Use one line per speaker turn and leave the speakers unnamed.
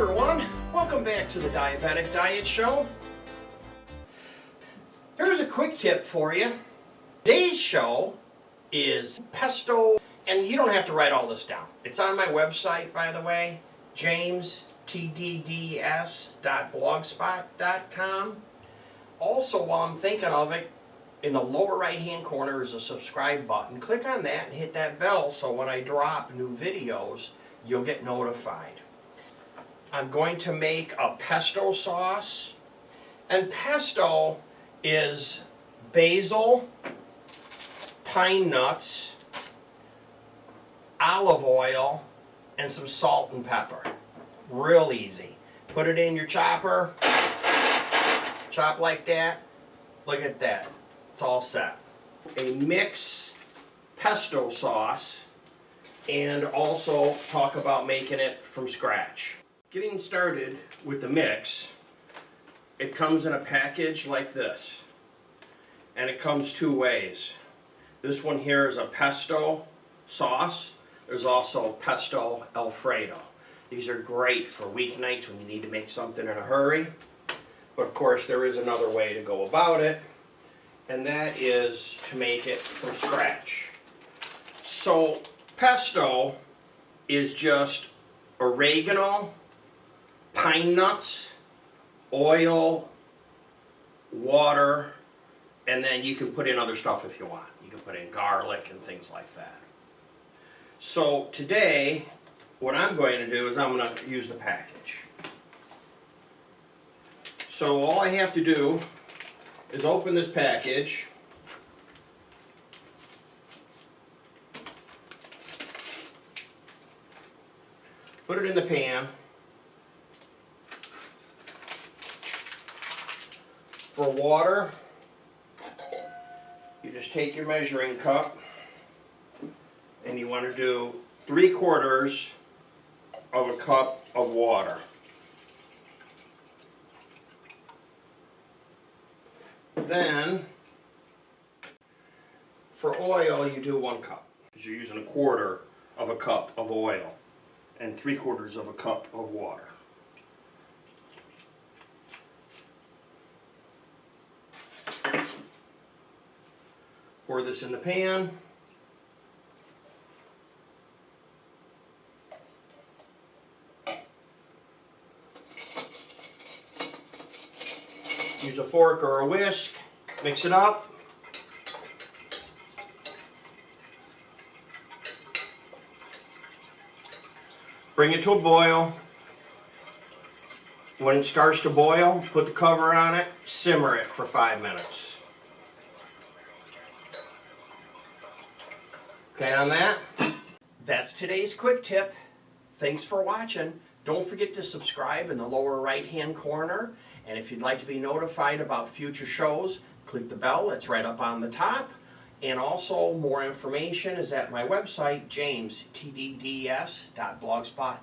everyone, welcome back to the Diabetic Diet Show. Here's a quick tip for you. Today's show is pesto, and you don't have to write all this down. It's on my website, by the way, jamestdds.blogspot.com. Also, while I'm thinking of it, in the lower right hand corner is a subscribe button. Click on that and hit that bell so when I drop new videos, you'll get notified. I'm going to make a pesto sauce, and pesto is basil, pine nuts, olive oil, and some salt and pepper. Real easy. Put it in your chopper, chop like that. Look at that. It's all set. A mix pesto sauce, and also talk about making it from scratch. Getting started with the mix, it comes in a package like this, and it comes two ways. This one here is a pesto sauce. There's also pesto alfredo. These are great for weeknights when you need to make something in a hurry. But of course there is another way to go about it, and that is to make it from scratch. So pesto is just oregano, pine nuts, oil, water, and then you can put in other stuff if you want. You can put in garlic and things like that. So today, what I'm going to do is I'm going to use the package. So all I have to do is open this package, put it in the pan. For water, you just take your measuring cup and you want to do 3/4 of a cup of water. Then, for oil, you do 1 cup, because you're using 1/4 of a cup of oil and 3/4 of a cup of water. Pour this in the pan. Use a fork or a whisk, mix it up. Bring it to a boil. When it starts to boil, put the cover on it, simmer it for 5 minutes. Okay on that? That's today's quick tip. Thanks for watching. Don't forget to subscribe in the lower right hand corner. And if you'd like to be notified about future shows, click the bell that's right up on the top. And also more information is at my website, jamestdds.blogspot.com.